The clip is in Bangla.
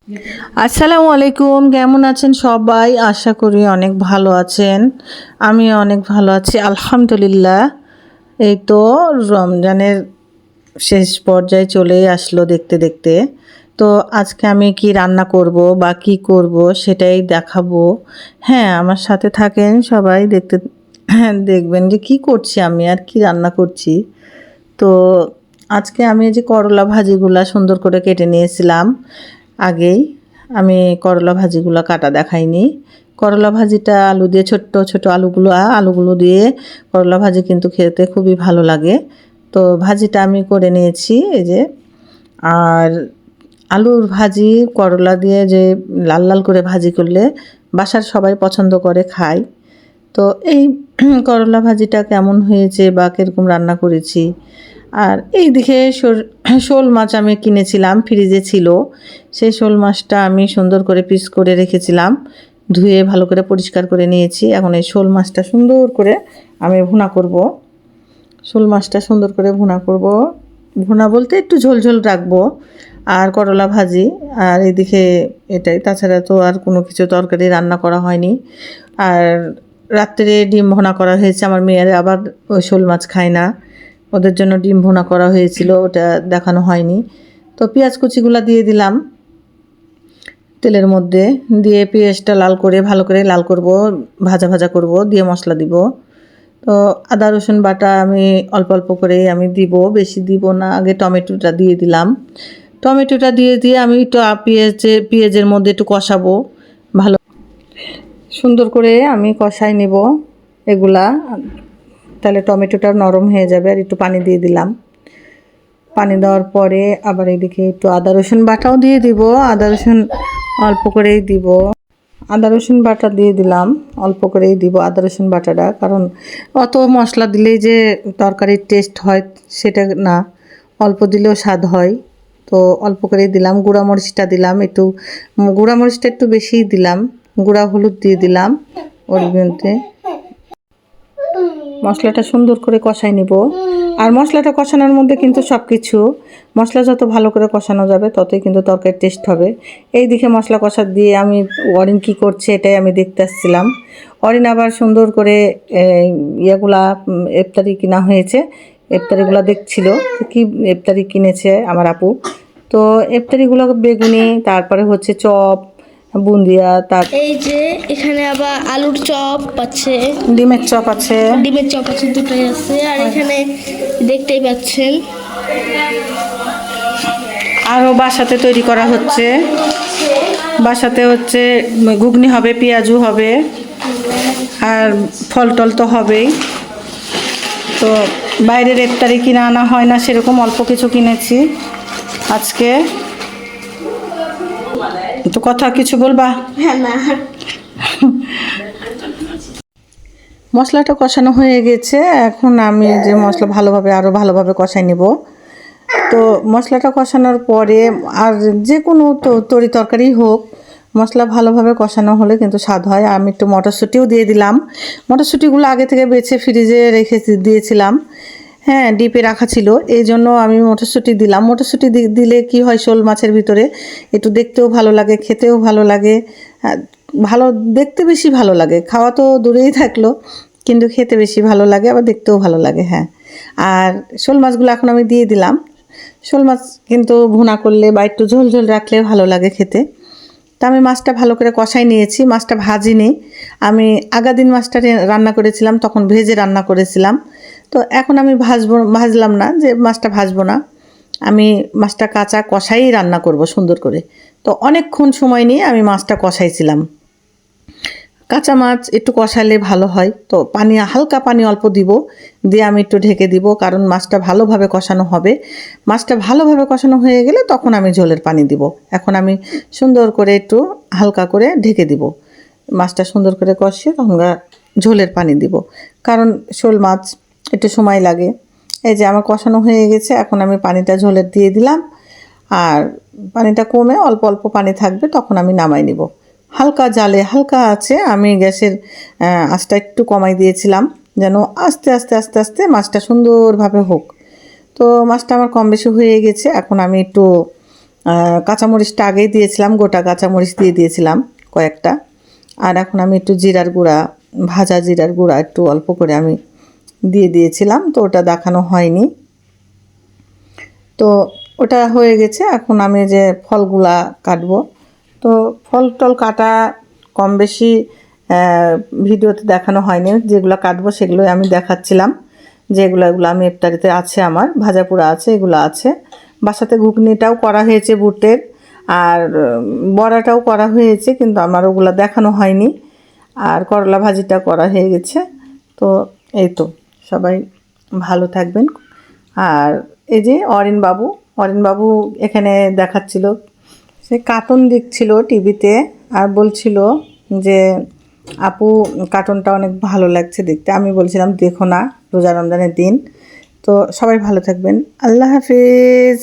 আসসালামু আলাইকুম, কেমন আছেন সবাই? আশা করি অনেক ভালো আছেন। আমি অনেক ভালো আছি আলহামদুলিল্লাহ। এই তো রমজানের শেষ পর্যায়ে চলেই আসলো দেখতে দেখতে। তো আজকে আমি কি রান্না করব বা কি করব সেটাই দেখাবো। হ্যাঁ, আমার সাথে থাকেন সবাই, দেখতে দেখবেন যে কি করছি আমি আর কি রান্না করছি। তো আজকে আমি এই যে করলা ভাজিগুলা সুন্দর করে কেটে নিয়েছিলাম আগেই। আমি করলা ভাজিগুলো কাটা দেখাইনি। করলা ভাজিটা আলু দিয়ে ছোট্ট ছোট আলুগুলো দিয়ে করলা ভাজি কিন্তু খেতে খুবই ভালো লাগে। তো ভাজিটা আমি করে নিয়েছি এই যে। আর আলুর ভাজি করলা দিয়ে যে লাল লাল করে ভাজি করলে বাসার সবাই পছন্দ করে খায়। তো এই করলা ভাজিটা কেমন হয়েছে বা কীরকম রান্না করেছি। আর এই দিকে শোল মাছ আমি কিনেছিলাম, ফ্রিজে ছিল। সেই শোল মাছটা আমি সুন্দর করে পিস করে রেখেছিলাম, ধুয়ে ভালো করে পরিষ্কার করে নিয়েছি। এখন এই শোল মাছটা সুন্দর করে আমি ভুনা করব। শোল মাছটা সুন্দর করে ভুনা করব, ভুনা বলতে একটু ঝোল ঝোল রাখবো। আর করলা ভাজি, আর এদিকে এটাই। তাছাড়া তো আর কোনো কিছু তরকারি রান্না করা হয়নি। আর রাত্রে ডিম ভুনা করা হয়েছে। আমার মেয়েরা আবার ওই শোল মাছ খায় না, ওদের জন্য ডিম ভুনা করা হয়েছিল, ওটা দেখানো হয়নি। তো পেঁয়াজ কুচিগুলো দিয়ে দিলাম তেলের মধ্যে, দিয়ে পেঁয়াজটা লাল করে ভালো করে লাল করব, ভাজা ভাজা করব, দিয়ে মশলা দিব। তো আদা রসুন বাটা আমি অল্প অল্প করে আমি দিব, বেশি দিব না। আগে টমেটোটা দিয়ে দিলাম, টমেটোটা দিয়ে আমি একটু পেঁয়াজের মধ্যে একটু কষাবো ভালো সুন্দর করে, আমি কষাই নেব এগুলা। তাহলে টমেটোটা নরম হয়ে যাবে। আর একটু পানি দিয়ে দিলাম। পানি দেওয়ার পরে আবার এদিকে একটু আদা রসুন বাটাও দিয়ে দিব। আদা রসুন অল্প করেই দিব, আদা রসুন বাটা দিয়ে দিলাম, অল্প করেই দিব আদা রসুন বাটাটা। কারণ অত মশলা দিলেই যে তরকারির টেস্ট হয় সেটা না, অল্প দিলেও স্বাদ হয়। তো অল্প করেই দিলাম। গুঁড়া মরিচটা দিলাম একটু, গুঁড়া মরিচটা একটু বেশিই দিলাম। গুঁড়া হলুদ দিয়ে দিলাম ওর মধ্যে। মশলাটা সুন্দর করে কষাই নিব। আর মশলাটা কষানোর মধ্যে কিন্তু সব কিছু, মশলা যত ভালো করে কষানো যাবে ততই কিন্তু তরকারির টেস্ট হবে। এই দিকে মশলা কষা দিয়ে আমি অরিন কী করছে এটাই আমি দেখতে আসছিলাম। অরিন আবার সুন্দর করে ইয়েগুলা ইফতারি কিনা হয়েছে, ইফতারিগুলো দেখছিল কি ইফতারি কিনেছে আমার আপু। তো ইফতারিগুলো বেগুনি, তারপরে হচ্ছে চপ, বুন্দিয়া, তার এই যে এখানে আবার আলুর চপ আছে, ডিমের চপ আছে, ডিমের চপ আছে, দুটোই আছে। আর এখানে দেখতেই পাচ্ছেন আরও বাসাতে তৈরি করা হচ্ছে। বাসাতে হচ্ছে ঘুগনি হবে, পেঁয়াজু হবে, আর ফল টল তো হবেই। তো বাইরের ইফতারি কিনে আনা হয় না, সেরকম অল্প কিছু কিনেছি আজকে। তো কথা কিছু বলবা? না। মশলাটা কষানো হয়ে গেছে। এখন আমি যে মশলা আরও ভালোভাবে কষাই নেব। তো মশলাটা কষানোর পরে আর যে কোনো তরি তরকারি হোক, মশলা ভালোভাবে কষানো হলে কিন্তু স্বাদ হয়। আমি একটু মটরশুঁটিও দিয়ে দিলাম। মটরশুঁটিগুলো আগে থেকে বেছে ফ্রিজে রেখে দিয়েছিলাম। হ্যাঁ, ডিপে রাখা ছিল, এই জন্য আমি মটরশুঁটি দিলাম। মটরশুঁটি দিলে কি হয়, শোল মাছের ভিতরে একটু দেখতেও ভালো লাগে, খেতেও ভালো লাগে। ভালো দেখতে বেশি ভালো লাগে, খাওয়া তো দূরেই থাকলো, কিন্তু খেতে বেশি ভালো লাগে, আবার দেখতেও ভালো লাগে। হ্যাঁ, আর শোল মাছগুলো এখন আমি দিয়ে দিলাম। শোল মাছ কিন্তু ভুনা করলে বা একটু ঝোল ঝোল রাখলে ভালো লাগে খেতে। তা আমি মাছটা ভালো করে কষাই নিয়েছি, মাছটা ভাজিনি। আমি দিন মাছটা রান্না করেছিলাম, তখন ভেজে রান্না করেছিলাম। তো এখন আমি ভাজলাম না, যে মাছটা ভাজবো না, আমি মাছটা কাঁচা কষাই রান্না করব সুন্দর করে। তো অনেকক্ষণ সময় নিয়ে আমি মাছটা কষাইছিলাম। কাঁচা মাছ একটু কষালে ভালো হয়। তো হালকা পানি অল্প দিব, দিয়ে আমি একটু ঢেকে দিব, কারণ মাছটা ভালোভাবে কষানো হবে। মাছটা ভালোভাবে কষানো হয়ে গেলে তখন আমি ঝোলের পানি দিব। এখন আমি সুন্দর করে একটু হালকা করে ঢেকে দিব। মাছটা সুন্দর করে কষিয়ে তখন ঝোলের পানি দিব, কারণ শোল মাছ একটু সময় লাগে। এই যে আমার কষানো হয়ে গেছে, এখন আমি পানিটা ঝোলের দিয়ে দিলাম। আর পানিটা কমে অল্প অল্প পানি থাকবে, তখন আমি নামাই নিব। হালকা জালে, হালকা আছে, আমি গ্যাসের আঁচটা একটু কমাই দিয়েছিলাম, যেন আস্তে আস্তে আস্তে আস্তে মাছটা সুন্দরভাবে হোক। তো মাছটা আমার কম বেশি হয়ে গেছে। এখন আমি একটু কাঁচামরিচটা আগেই দিয়েছিলাম, গোটা কাঁচামরিচ দিয়ে দিয়েছিলাম কয়েকটা। আর এখন আমি একটু জিরার গুঁড়া, ভাজা জিরার গুঁড়া একটু অল্প করে আমি দিয়ে দিয়েছিলাম, তো ওটা দেখানো হয়নি। তো ওটা হয়ে গেছে। এখন আমি যে ফলগুলা কাটবো, তো ফল টল কাটা কম বেশি ভিডিওতে দেখানো হয়নি। যেগুলো কাটবো সেগুলোই আমি দেখাচ্ছিলাম, এগুলো আমি ইফতারিতে আছে, আমার ভাজা পোড়া আছে, এগুলো আছে। বাসাতে ঘুগনিটাও করা হয়েছে বুটের, আর বড়াটাও করা হয়েছে, কিন্তু আমার ওগুলো দেখানো হয়নি। আর করলা ভাজিটা করা হয়ে গেছে। তো এই তো, সবাই ভালো থাকবেন। আর এই যে অরিন বাবু এখানে দেখাচ্ছিল, সে কার্টুন দেখছিল টিভিতে, আর বলছিল যে আপু কার্টুনটা অনেক ভালো লাগছে দেখতে। আমি বলছিলাম দেখো না, রোজা রমজানের দিন। তো সবাই ভালো থাকবেন, আল্লাহ হাফিজ।